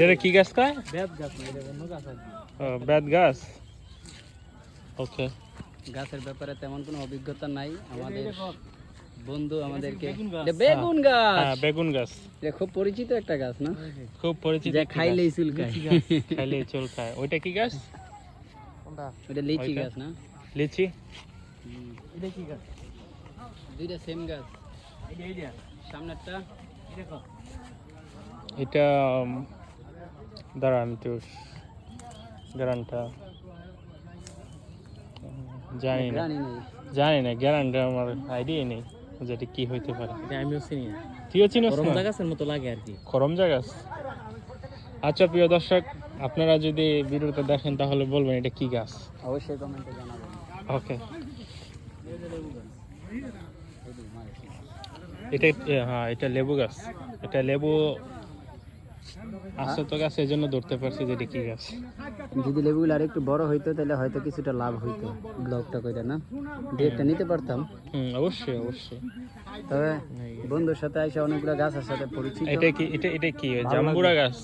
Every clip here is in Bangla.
এটা কি গাছ কয়? বেত গাছ না, এটা অন্য গাছ আর কি। বেত গাছ। ওকে। গাছের ব্যাপারে তেমন কোনো অভিজ্ঞতা নাই আমাদের। এটা বন্ধু আমাদেরকে বেগুন গাছ। এটা বেগুন গাছ। হ্যাঁ, বেগুন গাছ এটা খুব পরিচিত একটা গাছ না, খুব পরিচিত। যা একটি খাইলেই গাছ। চুলকায়। খাইলেই চুলকায়। ওইটা কি গাছ? কোনটা? ওটা লিচি ওইটা? গাছ না? লিচি। এটা কি গাছ? দুইটা সেম গাছ। এইটা সামনেরটা এটা কো? এটা দাঁড়ান একটু, গ্যারান্টটা জানি না, গ্রানি নেই। জানি না গ্যারান্টটা আমার আইডিয়া নেই যে এটা কি হইতে পারে। এটা আমিও চিনি না। তুইও চিনিস গরম না? গাছের মতো লাগে আর কি। খরমজা গাছ। আচ্ছা প্রিয় দর্শক, আপনারা যদি ভিডিওটা দেখেন তাহলে বলবেন এটা কি গাছ। অবশ্যই কমেন্টে জানাবেন। ওকে। এটা হ্যাঁ, এটা লেবু গাছ। এটা লেবু আসতো গাছ, এই জন্য ধরতে পারছি যে এটা কি গাছ। যদি লেবুগুলো আর একটু বড় হইতো তাহলে হয়তো কিছুটা লাভ হইতো ব্লগটা কইরা না, দু একটা নিতে পারতাম। অবশ্যই অবশ্যই। তবে বন্ধুর সাথে আইসা অনেকগুলো গাছের সাথে পরিচিত। এটা কি, এটা কি ভালো জাম্বুরা লাগলো। গাছ?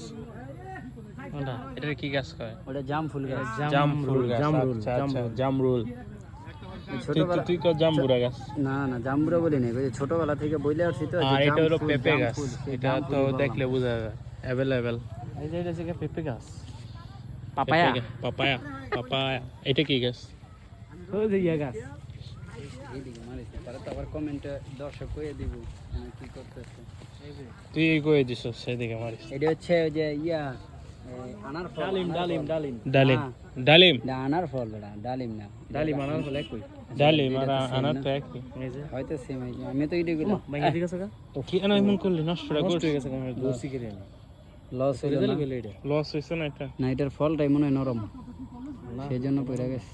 কোনটা? এটা কি গাছ কয়? ওটা জাম ফুল গাছ। জামফুল গাছ। জামরুল, আচ্ছা আচ্ছা, জামরুল। ছোটবেলা তুই কয় জাম্বুরা গাছ। না না জাম্বুরা বলি নাই, ওই যে ছোটবেলা থেকে বইলে আসছি তো, যে আর এটা জাম হলো ফুল, পেঁপে জাম গাছ। ফুল, সেই এটা জাম তো ফুলই বললাম। দেখলে বোঝা যায় অ্যাভেলেবেল। এই যে এটা হচ্ছে পেঁপে গাছ। পাপায়া। পাপায়া। পাপায়া। এটা কি গাছ? ওই যে ইয়া গাছ। এইদিকে মারিস না, তারা তো আবার কমেন্টে দর্শক কইয়ে দিব কি করতেছে। তুই কই দিছস সেদিকে মারিস। এটা হচ্ছে ওই যে ইয়া আনার ফল। ডালিম ডালিম ডালিম। ডালিম। না। ডালিম। এটা আনার ফল, বেটা ডালিম না। ডালিম আনার হলে কই? ডালিম আর এটা তো same আনার না? তো একই। এই যে হয়তো সেম হয়েছে, আমি তো এইটা গেলাম ভাঙে দিয়ে গেছে গা? কি এমন এমন করলি, নষ্টটা নষ্ট করছিস? হয়ে গেছে আমার দোষী করে আমি। লস হইল রেজাল্ট না। গেল এটা। লস হইছে না এটা? না, এটার ফলটাই মনে হয় নরম, না। সেই জন্য পড়ে গেছে।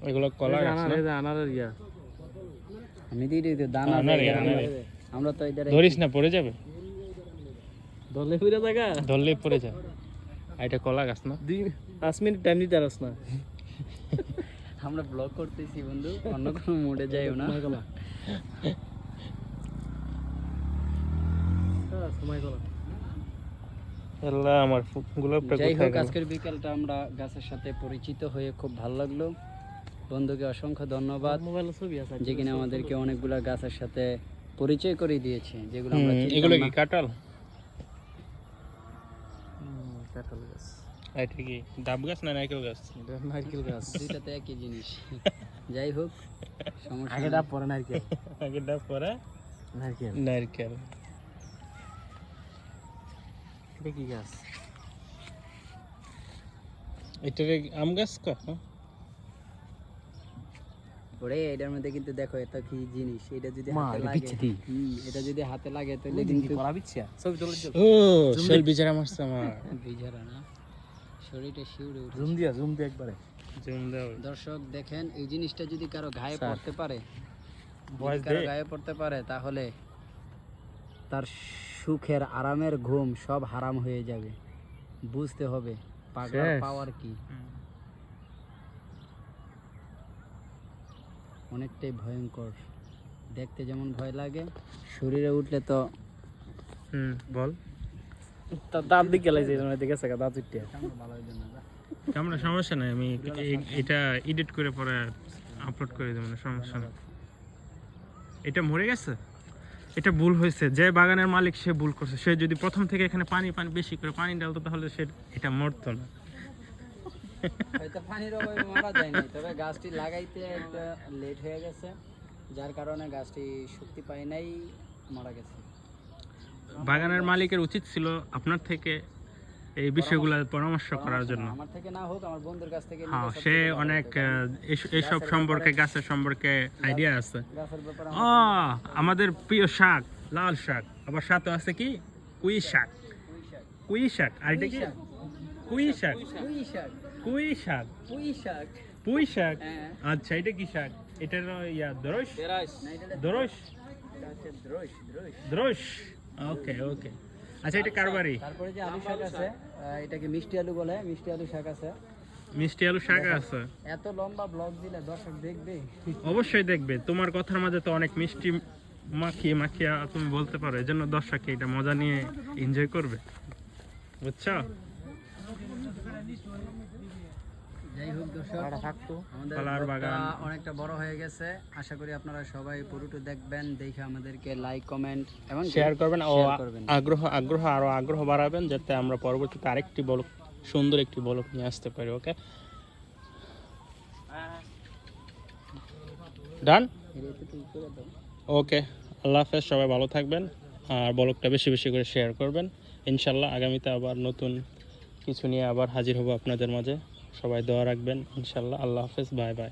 এগুলো কলা গাছ না? এই যে আনারের ইয়া। আমি দিই দিই দানা আনারে, দেই, আনারে। আমরা তো এটা ধরিস না, পড়ে যাবে। দলে ফিরে জায়গা। ধরলেই পড়ে যায়। আর এটা কলা গাছ না? 5 মিনিট টাইম দিতে পারছ না। আমরা ব্লগ করতেছি বন্ধু, অন্য কোনো মোডে যাইও না। সময় কলা। সময় কলা। আল্লাহ, আমার গোলাপটা যাই কোথায় হোক, গেল? আজকের বিকালটা আমরা গাছের সাথে পরিচিত হয়ে খুব ভালো লাগলো। বন্ধুকে অসংখ্য ধন্যবাদ, মোবাইলে ছবি আছে। যে কিনা আমাদেরকে অনেকগুলা গাছের সাথে পরিচয় করে দিয়েছে, যেগুলো আমরা চিনতাম এগুলো না। কি কাঁঠাল? কাঁঠাল গাছ। এটা কি ডাব গাছ না নারকেল গাছ? এটা নারকেল গাছ। দুইটাতে একই জিনিস। যাই হোক, সমস্যা আগে নেই। ডাব পরে নারকেল। আগে ডাব পরে নারকেল। নারকেল। এটা কি গাছ? এটা আম গাছ কয়? পরে এটার মধ্যে কিন্তু দেখো এটা কি জিনিস, এটা যদি মা, হাতে এটা লাগে, বিচ্ছিতি। এটা যদি হাতে লাগে তাহলে ওই কিন্তু কিন্তু কলা বিচ্ছিয়া। ছবি তুলে দিও। ও শৈল বিচারা মারছে আমার। বিজারা না, শরীরটা শিউরে উঠে। জুম দিয়া একবারে। জুম দাও। দর্শক দেখেন, এই জিনিসটা যদি কারো গায়ে স্যার। পড়তে পারে, বয়স কারো দে। গায়ে পড়তে পারে, তাহলে তার সুখের আরামের ঘুম সব হারাম হয়ে যাবে। বুঝতে হবে পাগলার শেষ। পাওয়ার কি। অনেকটাই ভয়ঙ্কর, দেখতে যেমন ভয় লাগে, শরীরে উঠলে তো বল। দাঁত দিকে লাইছে এর দিকে আছে দাঁত উঠতে। ভালো হইলো না। আমরা সমস্যা নাই, আমি এটা এডিট করে পরে আপলোড করে দেবো, না সমস্যা না। এটা মরে গেছে, এটা ভুল হয়েছে। যে বাগানের মালিক সে ভুল করছে। সে যদি প্রথম থেকে এখানে পানি বেশি করে পানি ডালতো তাহলে সে এটা মরতো না। হয়তো পানির অভাবে মারা যায় নাই, তবে গাছটি লাগাইতে একটা লেট হয়ে গেছে, যার কারণে গাছটি শক্তি পায় নাই, মারা গেছে। বাগানের মালিকের উচিত ছিল আপনার থেকে এই বিষয়গুলো পরামর্শ করার জন্য। আমার থেকে না হোক, আমার বন্ধুর কাছ থেকে হ্যাঁ, নিলে সবচেয়ে সে ভালো অনেক হতো। এইসব সম্পর্কে, গাছের সম্পর্কে আইডিয়া আছে। গাছের ব্যাপারে ও আমাদের প্রিয় শাক, লাল শাক, আবার সাথে আছে কি কুই শাক। কুই শাক আর এটা কি কুই শাক? পুঁই শাক, কুই শাক, পুঁই শাক। পুঁই শাক। হ্যাঁ। আচ্ছা, এটা কি শাক? এটার দরস? না, এটা হচ্ছে দরস? দ্রোশ, দ্রোশ। দরস। ওকে ওকে। আচ্ছা, এটা কার বাড়ি? তারপরে যে আলু শাক আছে, এটাকে মিষ্টি আলু বলে, মিষ্টি আলু শাক আছে। মিষ্টি আলু শাক আছে। এত লম্বা ব্লগ দিলে দর্শক দেখবে? অবশ্যই দেখবে। তোমার কথার মাঝে তো অনেক মিষ্টি মাখিয়ে মাখিয়ে তুমি বলতে পারো, এই জন্য দর্শককে এটা মজা নিয়ে এনজয় করবে, বুঝছো? যাই হোক দর্শক, আমাদের কলার ব্লগটা বাগান। অনেকটা বড় হয়ে গেছে। আশা করি আপনারা সবাই পুরোটা দেখবেন, দেখে আমাদেরকে লাইক কমেন্ট এবং শেয়ার করবেন ও শেয়ার করবেন। আরো আগ্রহ বাড়াবেন, যাতে আমরা পরবর্তীতে আরেকটি ব্লগ, সুন্দর একটি ব্লগ নিয়ে আসতে পারি। ওকে, ডান। ওকে, আল্লাহ হাফেজ, সবাই ভালো থাকবেন আর ব্লগটা বেশি বেশি করে শেয়ার করবেন। ইনশাল্লাহ আগামীতে আবার নতুন কিছু নিয়ে আবার হাজির হব আপনাদের মাঝে। সবাই দোয়া রাখবেন ইনশাল্লাহ। আল্লাহ হাফেজ, বাই বাই।